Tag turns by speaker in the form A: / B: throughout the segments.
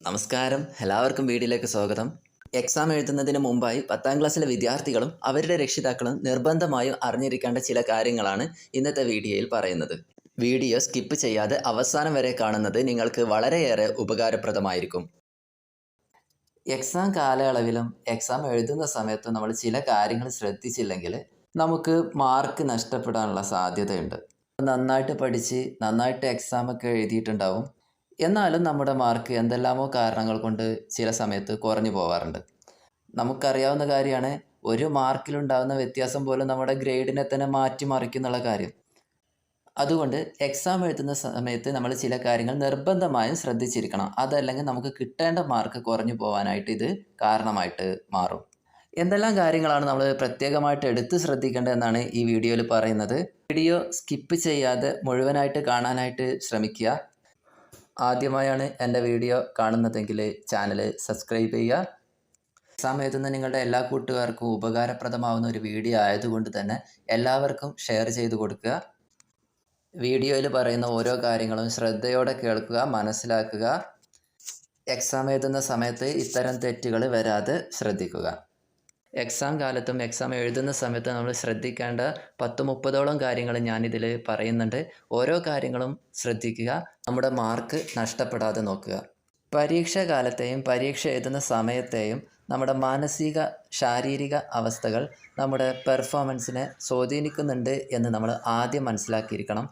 A: നമസ്കാരം, എല്ലാവർക്കും വീഡിയോയിലേക്ക് സ്വാഗതം. എക്സാം എഴുതുന്നതിന് മുമ്പായി 10ാം ക്ലാസ്സിലെ വിദ്യാർത്ഥികളും അവരുടെ രക്ഷിതാക്കളും നിർബന്ധമായും അറിഞ്ഞിരിക്കേണ്ട ചില കാര്യങ്ങളാണ് ഇന്നത്തെ വീഡിയോയിൽ പറയുന്നത്. വീഡിയോ സ്കിപ്പ് ചെയ്യാതെ അവസാനം വരെ കാണുന്നത് നിങ്ങൾക്ക് വളരെയേറെ ഉപകാരപ്രദമായിരിക്കും. എക്സാം കാലയളവിലും എക്സാം എഴുതുന്ന സമയത്തും നമ്മൾ ചില കാര്യങ്ങൾ ശ്രദ്ധിച്ചില്ലെങ്കിൽ നമുക്ക് മാർക്ക് നഷ്ടപ്പെടാനുള്ള സാധ്യതയുണ്ട്. നന്നായിട്ട് പഠിച്ച് നന്നായിട്ട് എക്സാമൊക്കെ എഴുതിയിട്ടുണ്ടാവും. എന്നാലും നമ്മുടെ മാർക്ക് എന്തെല്ലാമോ കാരണങ്ങൾ കൊണ്ട് ചില സമയത്ത് കുറഞ്ഞു പോവാറുണ്ട്. നമുക്കറിയാവുന്ന കാര്യമാണ്, ഒരു മാർക്കിലുണ്ടാകുന്ന വ്യത്യാസം പോലും നമ്മുടെ ഗ്രേഡിനെ തന്നെ മാറ്റിമറിക്കുന്നുള്ള കാര്യം. അതുകൊണ്ട് എക്സാം എഴുതുന്ന സമയത്ത് നമ്മൾ ചില കാര്യങ്ങൾ നിർബന്ധമായും ശ്രദ്ധിച്ചിരിക്കണം. അതല്ലെങ്കിൽ നമുക്ക് കിട്ടേണ്ട മാർക്ക് കുറഞ്ഞു പോകാനായിട്ട് ഇത് കാരണമായിട്ട് മാറും. എന്തെല്ലാം കാര്യങ്ങളാണ് നമ്മൾ പ്രത്യേകമായിട്ട് എടുത്ത് ശ്രദ്ധിക്കേണ്ടതെന്നാണ് ഈ വീഡിയോയിൽ പറയുന്നത്. വീഡിയോ സ്കിപ്പ് ചെയ്യാതെ മുഴുവനായിട്ട് കാണാനായിട്ട് ശ്രമിക്കുക. ആദ്യമായാണ് എൻ്റെ വീഡിയോ കാണുന്നതെങ്കിൽ ചാനൽ സബ്സ്ക്രൈബ് ചെയ്യുക. എക്സാം എഴുതുന്ന നിങ്ങളുടെ എല്ലാ കൂട്ടുകാർക്കും ഉപകാരപ്രദമാവുന്ന ഒരു വീഡിയോ ആയതുകൊണ്ട് തന്നെ എല്ലാവർക്കും ഷെയർ ചെയ്ത് കൊടുക്കുക. വീഡിയോയിൽ പറയുന്ന ഓരോ കാര്യങ്ങളും ശ്രദ്ധയോടെ കേൾക്കുക, മനസ്സിലാക്കുക. എക്സാം എഴുതുന്ന സമയത്ത് ഇത്തരം തെറ്റുകൾ വരാതെ ശ്രദ്ധിക്കുക. എക്സാം കാലത്തും എക്സാം എഴുതുന്ന സമയത്ത് നമ്മൾ ശ്രദ്ധിക്കേണ്ട 10-30ഓളം കാര്യങ്ങൾ ഞാനിതിൽ പറയുന്നുണ്ട്. ഓരോ കാര്യങ്ങളും ശ്രദ്ധിക്കുക, നമ്മുടെ മാർക്ക് നഷ്ടപ്പെടാതെ നോക്കുക. പരീക്ഷാ കാലത്തെയും പരീക്ഷ എഴുതുന്ന സമയത്തെയും നമ്മുടെ മാനസിക ശാരീരിക അവസ്ഥകൾ നമ്മുടെ പെർഫോമൻസിനെ സ്വാധീനിക്കുന്നുണ്ട് എന്ന് നമ്മൾ ആദ്യം മനസ്സിലാക്കിയിരിക്കണം.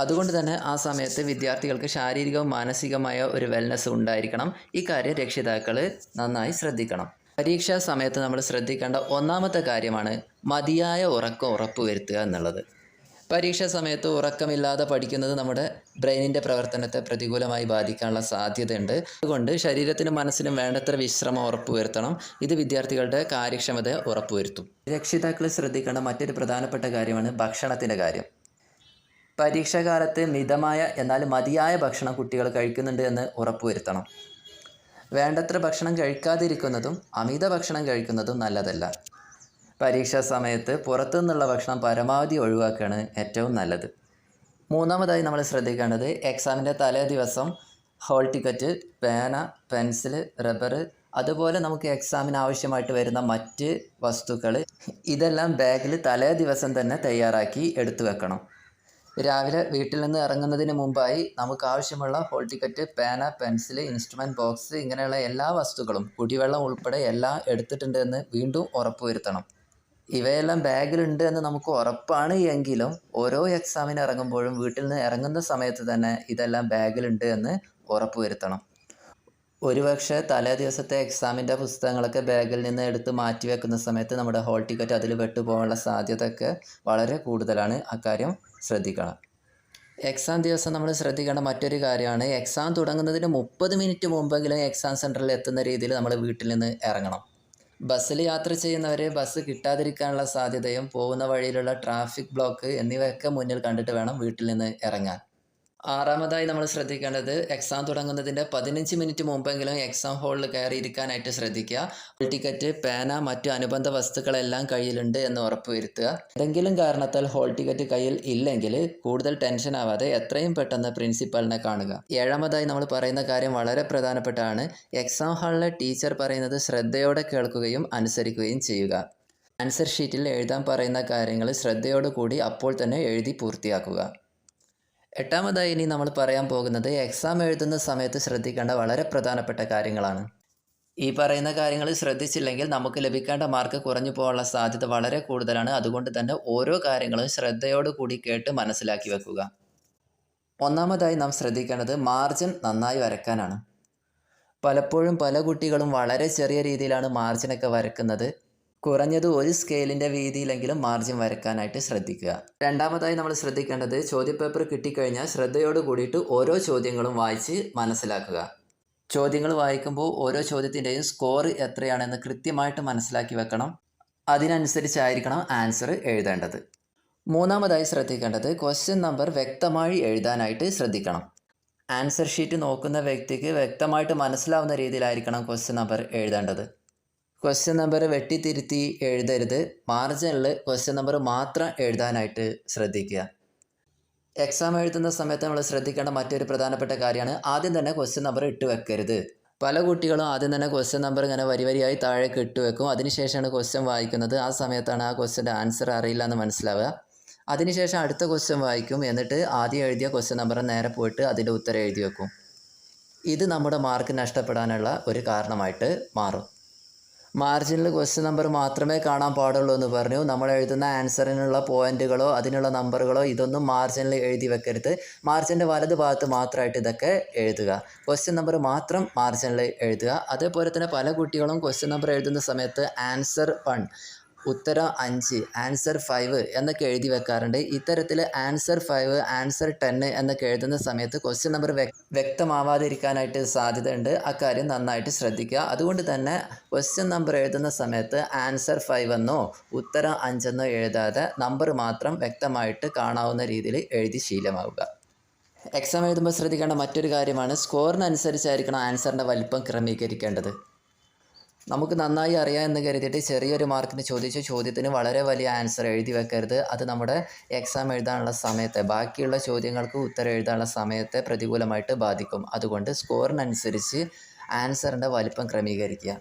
A: അതുകൊണ്ട് തന്നെ ആ സമയത്ത് വിദ്യാർത്ഥികൾക്ക് ശാരീരികവും മാനസികമായ ഒരു വെൽനെസ് ഉണ്ടായിരിക്കണം. ഈ കാര്യം രക്ഷിതാക്കൾ നന്നായി ശ്രദ്ധിക്കണം. പരീക്ഷാ സമയത്ത് നമ്മൾ ശ്രദ്ധിക്കേണ്ട ഒന്നാമത്തെ കാര്യമാണ് മതിയായ ഉറക്കം ഉറപ്പുവരുത്തുക എന്നുള്ളത്. പരീക്ഷാ സമയത്ത് ഉറക്കമില്ലാതെ പഠിക്കുന്നത് നമ്മുടെ ബ്രെയിനിൻ്റെ പ്രവർത്തനത്തെ പ്രതികൂലമായി ബാധിക്കാനുള്ള സാധ്യതയുണ്ട്. അതുകൊണ്ട് ശരീരത്തിനും മനസ്സിനും വേണ്ടത്ര വിശ്രമം ഉറപ്പുവരുത്തണം. ഇത് വിദ്യാർത്ഥികളുടെ കാര്യക്ഷമത ഉറപ്പുവരുത്തും. രക്ഷിതാക്കൾ ശ്രദ്ധിക്കേണ്ട മറ്റൊരു പ്രധാനപ്പെട്ട കാര്യമാണ് ഭക്ഷണത്തിൻ്റെ കാര്യം. പരീക്ഷാകാലത്ത് മിതമായ എന്നാൽ മതിയായ ഭക്ഷണം കുട്ടികൾ കഴിക്കുന്നുണ്ട് എന്ന് ഉറപ്പുവരുത്തണം. വേണ്ടത്ര ഭക്ഷണം കഴിക്കാതിരിക്കുന്നതും അമിത ഭക്ഷണം കഴിക്കുന്നതും നല്ലതല്ല. പരീക്ഷാ സമയത്ത് പുറത്തു നിന്നുള്ള ഭക്ഷണം പരമാവധി ഒഴിവാക്കുകയാണ് ഏറ്റവും നല്ലത്. മൂന്നാമതായി നമ്മൾ ശ്രദ്ധിക്കേണ്ടത് എക്സാമിൻ്റെ തലേ ദിവസം ഹോൾ ടിക്കറ്റ്, പേന, പെൻസിൽ, റബ്ബർ, അതുപോലെ നമുക്ക് എക്സാമിന് ആവശ്യമായിട്ട് വരുന്ന മറ്റ് വസ്തുക്കൾ ഇതെല്ലാം ബാഗിൽ തലേ ദിവസം തന്നെ തയ്യാറാക്കി എടുത്തു വെക്കണം. രാവിലെ വീട്ടിൽ നിന്ന് ഇറങ്ങുന്നതിന് മുമ്പായി നമുക്ക് ആവശ്യമുള്ള ഹോൾ ടിക്കറ്റ്, പേന, പെൻസിൽ, ഇൻസ്ട്രുമെൻറ്റ് ബോക്സ് ഇങ്ങനെയുള്ള എല്ലാ വസ്തുക്കളും, കുടിവെള്ളം ഉൾപ്പെടെ എല്ലാം എടുത്തിട്ടുണ്ട് എന്ന് വീണ്ടും ഉറപ്പുവരുത്തണം. ഇവയെല്ലാം ബാഗിലുണ്ട് എന്ന് നമുക്ക് ഉറപ്പാണ് എങ്കിലും ഓരോ എക്സാമിന് ഇറങ്ങുമ്പോഴും വീട്ടിൽ നിന്ന് ഇറങ്ങുന്ന സമയത്ത് തന്നെ ഇതെല്ലാം ബാഗിലുണ്ട് എന്ന് ഉറപ്പുവരുത്തണം. ഒരുപക്ഷെ തലേ ദിവസത്തെ എക്സാമിൻ്റെ പുസ്തകങ്ങളൊക്കെ ബാഗിൽ നിന്ന് എടുത്ത് മാറ്റി വെക്കുന്ന സമയത്ത് നമ്മുടെ ഹോൾ ടിക്കറ്റ് അതിൽ പെട്ടുപോകാനുള്ള സാധ്യതയൊക്കെ വളരെ കൂടുതലാണ്. അക്കാര്യം ശ്രദ്ധിക്കണം. എക്സാം ദിവസം നമ്മൾ ശ്രദ്ധിക്കേണ്ട മറ്റൊരു കാര്യമാണ് എക്സാം തുടങ്ങുന്നതിന് 30 മിനിറ്റ് മുമ്പെങ്കിലും എക്സാം സെൻറ്ററിൽ എത്തുന്ന രീതിയിൽ നമ്മൾ വീട്ടിൽ നിന്ന് ഇറങ്ങണം. ബസ്സിൽ യാത്ര ചെയ്യുന്നവർ ബസ് കിട്ടാതിരിക്കാനുള്ള സാധ്യതയും പോകുന്ന വഴിയിലുള്ള ട്രാഫിക് ബ്ലോക്ക് എന്നിവയൊക്കെ മുന്നിൽ കണ്ടിട്ട് വേണം വീട്ടിൽ നിന്ന് ഇറങ്ങാൻ. ആറാമതായി നമ്മൾ ശ്രദ്ധിക്കേണ്ടത് എക്സാം തുടങ്ങുന്നതിൻ്റെ 15 മിനിറ്റ് മുമ്പെങ്കിലും എക്സാം ഹാളിൽ കയറിയിരിക്കാനായിട്ട് ശ്രദ്ധിക്കുക. ഹോൾ ടിക്കറ്റ്, പേന, മറ്റു അനുബന്ധ വസ്തുക്കളെല്ലാം കയ്യിലുണ്ട് എന്ന് ഉറപ്പുവരുത്തുക. ഏതെങ്കിലും കാരണത്താൽ ഹോൾ ടിക്കറ്റ് കയ്യിൽ ഇല്ലെങ്കിൽ കൂടുതൽ ടെൻഷൻ ആവാതെ എത്രയും പെട്ടെന്ന് പ്രിൻസിപ്പലിനെ കാണുക. ഏഴാമതായി നമ്മൾ പറയുന്ന കാര്യം വളരെ പ്രധാനപ്പെട്ടതാണ്. എക്സാം ഹാളിലെ ടീച്ചർ പറയുന്നത് ശ്രദ്ധയോടെ കേൾക്കുകയും അനുസരിക്കുകയും ചെയ്യുക. ആൻസർ ഷീറ്റിൽ എഴുതാൻ പറയുന്ന കാര്യങ്ങൾ ശ്രദ്ധയോടു കൂടി അപ്പോൾ തന്നെ എഴുതി പൂർത്തിയാക്കുക. എട്ടാമതായി ഇനി നമ്മൾ പറയാൻ പോകുന്നത് എക്സാം എഴുതുന്ന സമയത്ത് ശ്രദ്ധിക്കേണ്ട വളരെ പ്രധാനപ്പെട്ട കാര്യങ്ങളാണ്. ഈ പറയുന്ന കാര്യങ്ങൾ ശ്രദ്ധിച്ചില്ലെങ്കിൽ നമുക്ക് ലഭിക്കേണ്ട മാർക്ക് കുറഞ്ഞു പോകാനുള്ള സാധ്യത വളരെ കൂടുതലാണ്. അതുകൊണ്ട് തന്നെ ഓരോ കാര്യങ്ങളും ശ്രദ്ധയോടു കൂടി കേട്ട് മനസ്സിലാക്കി വെക്കുക. ഒന്നാമതായി നാം ശ്രദ്ധിക്കേണ്ടത് മാർജിൻ നന്നായി വരയ്ക്കാനാണ്. പലപ്പോഴും പല കുട്ടികളും വളരെ ചെറിയ രീതിയിലാണ് മാർജിനൊക്കെ വരയ്ക്കുന്നത്. കുറഞ്ഞത് ഒരു സ്കെയിലിൻ്റെ വീതിയിലെങ്കിലും മാർജിൻ വരയ്ക്കാനായിട്ട് ശ്രദ്ധിക്കുക. രണ്ടാമതായി നമ്മൾ ശ്രദ്ധിക്കേണ്ടത് ചോദ്യപേപ്പർ കിട്ടിക്കഴിഞ്ഞാൽ ശ്രദ്ധയോട് കൂടിയിട്ട് ഓരോ ചോദ്യങ്ങളും വായിച്ച് മനസ്സിലാക്കുക. ചോദ്യങ്ങൾ വായിക്കുമ്പോൾ ഓരോ ചോദ്യത്തിൻ്റെയും സ്കോർ എത്രയാണെന്ന് കൃത്യമായിട്ട് മനസ്സിലാക്കി വെക്കണം. അതിനനുസരിച്ചായിരിക്കണം ആൻസർ എഴുതേണ്ടത്. മൂന്നാമതായി ശ്രദ്ധിക്കേണ്ടത് ക്വസ്റ്റ്യൻ നമ്പർ വ്യക്തമായി എഴുതാനായിട്ട് ശ്രദ്ധിക്കണം. ആൻസർ ഷീറ്റ് നോക്കുന്ന വ്യക്തിക്ക് വ്യക്തമായിട്ട് മനസ്സിലാവുന്ന രീതിയിലായിരിക്കണം ക്വസ്റ്റ്യൻ നമ്പർ എഴുതേണ്ടത്. ക്വസ്റ്റ്യൻ നമ്പർ വെട്ടിത്തിരുത്തി എഴുതരുത്. മാർജിനിൽ ക്വസ്റ്റ്യൻ നമ്പർ മാത്രം എഴുതാനായിട്ട് ശ്രദ്ധിക്കുക. എക്സാം എഴുതുന്ന സമയത്ത് നമ്മൾ ശ്രദ്ധിക്കേണ്ട മറ്റൊരു പ്രധാനപ്പെട്ട കാര്യമാണ് ആദ്യം തന്നെ ക്വസ്റ്റ്യൻ നമ്പർ ഇട്ട് വെക്കരുത്. പല കുട്ടികളും ആദ്യം തന്നെ ക്വസ്റ്റ്യൻ നമ്പർ ഇങ്ങനെ വരി വരിയായി താഴേക്ക് ഇട്ട് വെക്കും. അതിനുശേഷമാണ് ക്വസ്റ്റ്യൻ വായിക്കുന്നത്. ആ സമയത്താണ് ആ ക്വസ്റ്റ്യൻ്റെ ആൻസർ അറിയില്ല എന്ന് മനസ്സിലാവുക. അതിനുശേഷം അടുത്ത ക്വസ്റ്റ്യൻ വായിക്കും. എന്നിട്ട് ആദ്യം എഴുതിയ ക്വസ്റ്റ്യൻ നമ്പർ നേരെ പോയിട്ട് അതിൻ്റെ ഉത്തരം എഴുതി വെക്കും. ഇത് നമ്മുടെ മാർക്ക് നഷ്ടപ്പെടാനുള്ള ഒരു കാരണമായിട്ട് മാറും. മാർജിനിൽ ക്വസ്റ്റ്യൻ നമ്പർ മാത്രമേ കാണാൻ പാടുള്ളൂ എന്ന് പറഞ്ഞു. നമ്മൾ എഴുതുന്ന ആൻസറിനുള്ള പോയിന്റുകളോ അതിനുള്ള നമ്പറുകളോ ഇതൊന്നും മാർജിനിൽ എഴുതി വെക്കരുത്. മാർജിൻ്റെ വലത് ഭാഗത്ത് മാത്രമായിട്ട് ഇതൊക്കെ എഴുതുക. ക്വസ്റ്റ്യൻ നമ്പർ മാത്രം മാർജിനിൽ എഴുതുക. അതേപോലെ തന്നെ പല കുട്ടികളും ക്വസ്റ്റ്യൻ നമ്പർ എഴുതുന്ന സമയത്ത് ആൻസർ 1, ഉത്തരം 5, ആൻസർ 5 എന്നൊക്കെ എഴുതി വെക്കാറുണ്ട്. ഇത്തരത്തിൽ ആൻസർ 5, ആൻസർ 10 എന്നൊക്കെ എഴുതുന്ന സമയത്ത് ക്വസ്റ്റ്യൻ നമ്പർ വ്യക്തമാവാതിരിക്കാനായിട്ട് സാധ്യതയുണ്ട്. അക്കാര്യം നന്നായിട്ട് ശ്രദ്ധിക്കുക. അതുകൊണ്ട് തന്നെ ക്വസ്റ്റ്യൻ നമ്പർ എഴുതുന്ന സമയത്ത് ആൻസർ 5 എന്നോ ഉത്തരം 5 എന്നോ എഴുതാതെ നമ്പർ മാത്രം വ്യക്തമായിട്ട് കാണാവുന്ന രീതിയിൽ എഴുതി ശീലമാവുക. എക്സാം എഴുതുമ്പോൾ ശ്രദ്ധിക്കേണ്ട മറ്റൊരു കാര്യമാണ് സ്കോറിനനുസരിച്ചായിരിക്കണം ആൻസറിൻ്റെ വലിപ്പം ക്രമീകരിക്കേണ്ടത്. നമുക്ക് നന്നായി അറിയാം എന്ന് കരുതിയിട്ട് ചെറിയൊരു മാർക്കിന് ചോദിച്ച ചോദ്യത്തിന് വളരെ വലിയ ആൻസർ എഴുതി വെക്കരുത്. അത് നമ്മുടെ എക്സാം എഴുതാനുള്ള സമയത്തെ, ബാക്കിയുള്ള ചോദ്യങ്ങൾക്ക് ഉത്തരം എഴുതാനുള്ള സമയത്തെ പ്രതികൂലമായിട്ട് ബാധിക്കും. അതുകൊണ്ട് സ്കോറിനനുസരിച്ച് ആൻസറിൻ്റെ വലിപ്പം ക്രമീകരിക്കുക.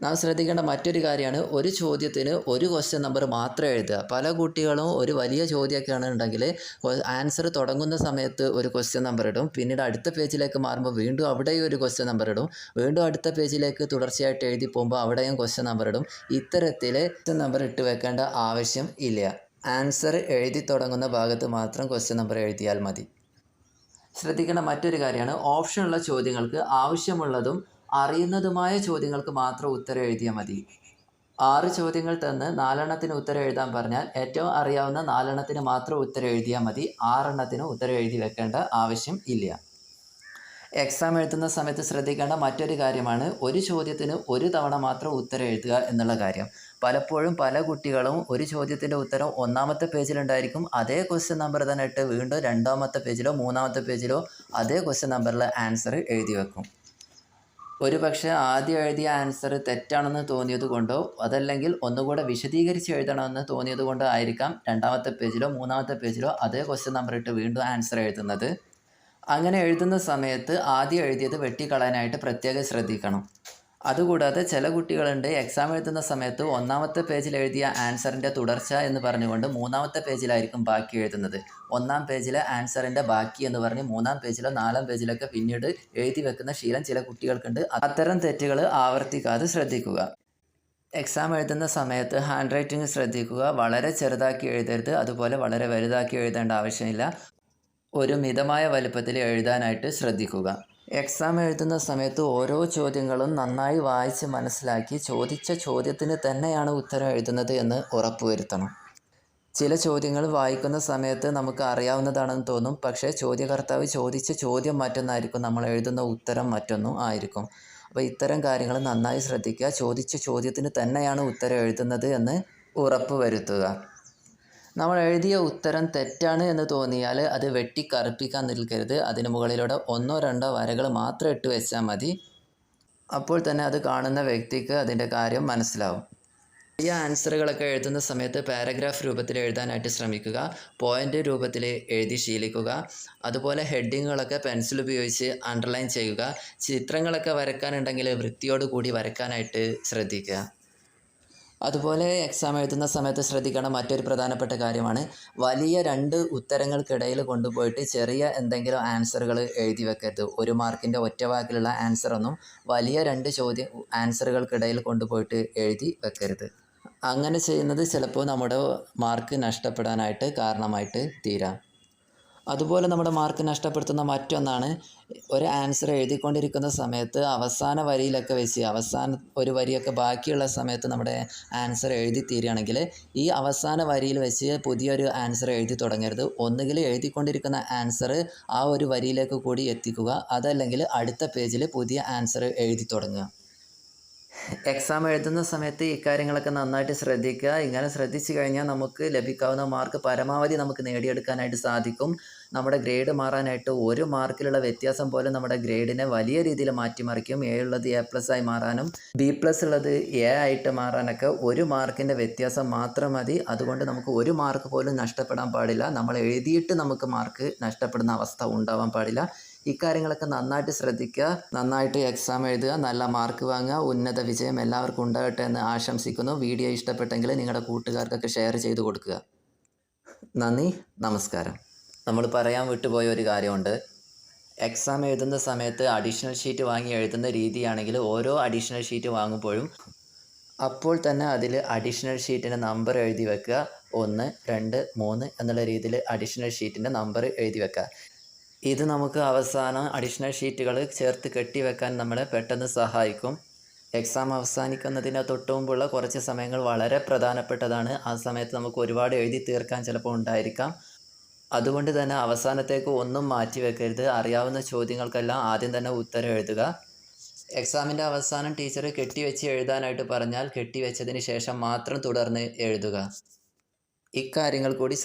A: നാം ശ്രദ്ധിക്കേണ്ട മറ്റൊരു കാര്യമാണ് ഒരു ചോദ്യത്തിന് ഒരു ക്വസ്റ്റ്യൻ നമ്പർ മാത്രം എഴുതുക. പല കുട്ടികളും ഒരു വലിയ ചോദ്യമൊക്കെയാണ് ഉണ്ടെങ്കിൽ ആൻസർ തുടങ്ങുന്ന സമയത്ത് ഒരു ക്വസ്റ്റ്യൻ നമ്പർ ഇടും, പിന്നീട് അടുത്ത പേജിലേക്ക് മാറുമ്പോൾ വീണ്ടും അവിടെയും ഒരു ക്വസ്റ്റ്യൻ നമ്പർ ഇടും, വീണ്ടും അടുത്ത പേജിലേക്ക് തുടർച്ചയായിട്ട് എഴുതി പോകുമ്പോൾ അവിടെയും ക്വസ്റ്റ്യൻ നമ്പർ ഇടും. ഇത്തരത്തിൽ ക്വസ്റ്റ്യൻ നമ്പർ ഇട്ട് വെക്കേണ്ട ആവശ്യം ഇല്ല. ആൻസർ എഴുതി തുടങ്ങുന്ന ഭാഗത്ത് മാത്രം ക്വസ്റ്റ്യൻ നമ്പർ എഴുതിയാൽ മതി. ശ്രദ്ധിക്കേണ്ട മറ്റൊരു കാര്യമാണ് ഓപ്ഷനുള്ള ചോദ്യങ്ങൾക്ക് ആവശ്യമുള്ളതും അറിയുന്നതുമായ ചോദ്യങ്ങൾക്ക് മാത്രം ഉത്തരം എഴുതിയാൽ മതി. 6 ചോദ്യങ്ങൾ തന്ന് 4 എണ്ണത്തിന് ഉത്തരം എഴുതാൻ പറഞ്ഞാൽ ഏറ്റവും അറിയാവുന്ന 4 എണ്ണത്തിന് മാത്രം ഉത്തരം എഴുതിയാൽ മതി. 6 എണ്ണത്തിന് ഉത്തരം എഴുതി വെക്കേണ്ട ആവശ്യം ഇല്ല. എക്സാം എഴുതുന്ന സമയത്ത് ശ്രദ്ധിക്കേണ്ട മറ്റൊരു കാര്യമാണ് ഒരു ചോദ്യത്തിന് ഒരു തവണ മാത്രം ഉത്തരം എഴുതുക എന്നുള്ള കാര്യം. പലപ്പോഴും പല കുട്ടികളും ഒരു ചോദ്യത്തിൻ്റെ ഉത്തരം 1-ാമത്തെ പേജിലുണ്ടായിരിക്കും. അതേ ക്വസ്റ്റ്യൻ നമ്പർ തന്നെ ഇട്ട് വീണ്ടും 2-ാമത്തെ പേജിലോ 3-ാമത്തെ പേജിലോ അതേ ക്വസ്റ്റ്യൻ നമ്പറിലെ ആൻസർ എഴുതി വെക്കും. ഒരു പക്ഷേ ആദ്യം എഴുതിയ ആൻസർ തെറ്റാണെന്ന് തോന്നിയത് കൊണ്ടോ അതല്ലെങ്കിൽ ഒന്നുകൂടെ വിശദീകരിച്ച് എഴുതണമെന്ന് തോന്നിയത് കൊണ്ടോ ആയിരിക്കാം 2-ാമത്തെ പേജിലോ 3-ാമത്തെ പേജിലോ അതേ ക്വസ്റ്റ്യൻ നമ്പർ ഇട്ട് വീണ്ടും ആൻസർ എഴുതുന്നത്. അങ്ങനെ എഴുതുന്ന സമയത്ത് ആദ്യം എഴുതിയത് വെട്ടിക്കളയാനായിട്ട് പ്രത്യേകം ശ്രദ്ധിക്കണം. അതുകൂടാതെ ചില കുട്ടികളുണ്ട് എക്സാം എഴുതുന്ന സമയത്ത് 1-ാമത്തെ പേജിൽ എഴുതിയ ആൻസറിൻ്റെ തുടർച്ച എന്ന് പറഞ്ഞുകൊണ്ട് 3-ാമത്തെ പേജിലായിരിക്കും ബാക്കി എഴുതുന്നത്. 1-ാം പേജിലെ ആൻസറിൻ്റെ ബാക്കി എന്ന് പറഞ്ഞ് 3-ാം പേജിലോ 4-ാം പേജിലൊക്കെ പിന്നീട് എഴുതി വെക്കുന്ന ശീലം ചില കുട്ടികൾക്കുണ്ട്. അത്തരം തെറ്റുകൾ ആവർത്തിക്കാതെ ശ്രദ്ധിക്കുക. എക്സാം എഴുതുന്ന സമയത്ത് ഹാൻഡ് റൈറ്റിംഗ് ശ്രദ്ധിക്കുക. വളരെ ചെറുതാക്കി എഴുതരുത്, അതുപോലെ വളരെ വലുതാക്കി എഴുതേണ്ട ആവശ്യമില്ല. ഒരു മിതമായ വലുപ്പത്തിൽ എഴുതാനായിട്ട് ശ്രദ്ധിക്കുക. എക്സാം എഴുതുന്ന സമയത്ത് ഓരോ ചോദ്യങ്ങളും നന്നായി വായിച്ച് മനസ്സിലാക്കി ചോദിച്ച ചോദ്യത്തിന് തന്നെയാണ് ഉത്തരം എഴുതുന്നത് എന്ന് ഉറപ്പുവരുത്തണം. ചില ചോദ്യങ്ങൾ വായിക്കുന്ന സമയത്ത് നമുക്ക് അറിയാവുന്നതാണെന്ന് തോന്നും, പക്ഷേ ചോദ്യകർത്താവ് ചോദിച്ച ചോദ്യം മറ്റൊന്നായിരിക്കും, നമ്മൾ എഴുതുന്ന ഉത്തരം മറ്റൊന്നും ആയിരിക്കും. അപ്പോൾ ഇത്തരം കാര്യങ്ങൾ നന്നായി ശ്രദ്ധിക്കുക. ചോദിച്ച ചോദ്യത്തിന് തന്നെയാണ് ഉത്തരം എഴുതുന്നത് എന്ന് ഉറപ്പുവരുത്തുക. നമ്മൾ എഴുതിയ ഉത്തരം തെറ്റാണ് എന്ന് തോന്നിയാൽ അത് വെട്ടിക്കറുപ്പിക്കാൻ നിൽക്കരുത്. അതിന് മുകളിലൂടെ 1-2 വരകൾ മാത്രം ഇട്ട് വെച്ചാൽ മതി. അപ്പോൾ തന്നെ അത് കാണുന്ന വ്യക്തിക്ക് അതിൻ്റെ കാര്യം മനസ്സിലാവും. ഈ ആൻസറുകളൊക്കെ എഴുതുന്ന സമയത്ത് പാരഗ്രാഫ് രൂപത്തിൽ എഴുതാനായിട്ട് ശ്രമിക്കുക. പോയിൻ്റ് രൂപത്തിൽ എഴുതി ശീലിക്കുക. അതുപോലെ ഹെഡിങ്ങുകളൊക്കെ പെൻസിൽ ഉപയോഗിച്ച് അണ്ടർലൈൻ ചെയ്യുക. ചിത്രങ്ങളൊക്കെ വരയ്ക്കാനുണ്ടെങ്കിൽ വൃത്തിയോട് കൂടി വരയ്ക്കാനായിട്ട് ശ്രദ്ധിക്കുക. അതുപോലെ എക്സാം എഴുതുന്ന സമയത്ത് ശ്രദ്ധിക്കേണ്ട മറ്റൊരു പ്രധാനപ്പെട്ട കാര്യമാണ് വലിയ 2 ഉത്തരങ്ങൾക്കിടയിൽ കൊണ്ടുപോയിട്ട് ചെറിയ എന്തെങ്കിലും ആൻസറുകൾ എഴുതി വെക്കരുത്. 1 മാർക്കിൻ്റെ ഒറ്റ വാക്കിലുള്ള ആൻസറൊന്നും വലിയ 2 ആൻസറുകൾക്കിടയിൽ കൊണ്ടുപോയിട്ട് എഴുതി വെക്കരുത്. അങ്ങനെ ചെയ്യുന്നത് ചിലപ്പോൾ നമ്മുടെ മാർക്ക് നഷ്ടപ്പെടാനായിട്ട് കാരണമായിട്ട് തീരാം. അതുപോലെ നമ്മുടെ മാർക്ക് നഷ്ടപ്പെടുത്തുന്ന മറ്റൊന്നാണ് ഒരു ആൻസർ എഴുതിക്കൊണ്ടിരിക്കുന്ന സമയത്ത് അവസാന വരിയിലൊക്കെ വെച്ച് അവസാന ഒരു വരിയൊക്കെ ബാക്കിയുള്ള സമയത്ത് നമ്മുടെ ആൻസർ എഴുതി തീരുകയാണെങ്കിൽ ഈ അവസാന വരിയിൽ വെച്ച് പുതിയൊരു ആൻസർ എഴുതി തുടങ്ങരുത്. ഒന്നുകിൽ എഴുതിക്കൊണ്ടിരിക്കുന്ന ആൻസർ ആ ഒരു വരിയിലേക്ക് കൂടി എത്തിക്കുക, അതല്ലെങ്കിൽ അടുത്ത പേജിൽ പുതിയ ആൻസർ എഴുതി തുടങ്ങുക. എക്സാം എഴുതുന്ന സമയത്ത് ഇക്കാര്യങ്ങളൊക്കെ നന്നായിട്ട് ശ്രദ്ധിക്കുക. ഇങ്ങനെ ശ്രദ്ധിച്ചു കഴിഞ്ഞാൽ നമുക്ക് ലഭിക്കാവുന്ന മാർക്ക് പരമാവധി നമുക്ക് നേടിയെടുക്കാനായിട്ട് സാധിക്കും. നമ്മുടെ ഗ്രേഡ് മാറാനായിട്ട് 1 മാർക്കിലുള്ള വ്യത്യാസം പോലും നമ്മുടെ ഗ്രേഡിനെ വലിയ രീതിയിൽ മാറ്റിമറിക്കും. എ ഉള്ളത് A+ ആയി മാറാനും B+ ഉള്ളത് A ആയിട്ട് മാറാനൊക്കെ 1 മാർക്കിൻ്റെ വ്യത്യാസം മാത്രം മതി. അതുകൊണ്ട് നമുക്ക് 1 മാർക്ക് പോലും നഷ്ടപ്പെടാൻ പാടില്ല. നമ്മൾ എഴുതിയിട്ട് നമുക്ക് മാർക്ക് നഷ്ടപ്പെടുന്ന അവസ്ഥ ഉണ്ടാവാൻ പാടില്ല. ഇക്കാര്യങ്ങളൊക്കെ നന്നായിട്ട് ശ്രദ്ധിക്കുക, നന്നായിട്ട് എക്സാം എഴുതുക, നല്ല മാർക്ക് വാങ്ങുക, ഉന്നത വിജയം എല്ലാവർക്കും ഉണ്ടാകട്ടെ എന്ന് ആശംസിക്കുന്നു. വീഡിയോ ഇഷ്ടപ്പെട്ടെങ്കിൽ നിങ്ങളുടെ കൂട്ടുകാർക്കൊക്കെ ഷെയർ ചെയ്ത് കൊടുക്കുക. നന്ദി, നമസ്കാരം. നമ്മൾ പറയാൻ വിട്ടുപോയ ഒരു കാര്യമുണ്ട്. എക്സാം എഴുതുന്ന സമയത്ത് അഡീഷണൽ ഷീറ്റ് വാങ്ങി എഴുതുന്ന രീതിയാണെങ്കിൽ ഓരോ അഡീഷണൽ ഷീറ്റ് വാങ്ങുമ്പോഴും അപ്പോൾ തന്നെ അതിൽ അഡീഷണൽ ഷീറ്റിൻ്റെ നമ്പർ എഴുതി വെക്കുക. 1, 2, 3 എന്നുള്ള രീതിയിൽ അഡീഷണൽ ഷീറ്റിൻ്റെ നമ്പർ എഴുതി വെക്കുക. ഇത് നമുക്ക് അവസാനം അഡീഷണൽ ഷീറ്റുകൾ ചേർത്ത് കെട്ടിവെക്കാൻ നമ്മളെ പെട്ടെന്ന് സഹായിക്കും. എക്സാം അവസാനിക്കുന്നതിന് തൊട്ട് മുമ്പുള്ള കുറച്ച് സമയങ്ങൾ വളരെ പ്രധാനപ്പെട്ടതാണ്. ആ സമയത്ത് നമുക്ക് ഒരുപാട് എഴുതി തീർക്കാൻ ചിലപ്പോൾ ഉണ്ടായിരിക്കാം. അതുകൊണ്ട് തന്നെ അവസാനത്തേക്ക് ഒന്നും മാറ്റി വെക്കരുത്. അറിയാവുന്ന ചോദ്യങ്ങൾക്കെല്ലാം ആദ്യം തന്നെ ഉത്തരം എഴുതുക. എക്സാമിൻ്റെ അവസാനം ടീച്ചർ കെട്ടിവെച്ച് എഴുതാനായിട്ട് പറഞ്ഞാൽ കെട്ടിവെച്ചതിന് ശേഷം മാത്രം തുടർന്ന് എഴുതുക. ഇക്കാര്യങ്ങൾ കൂടി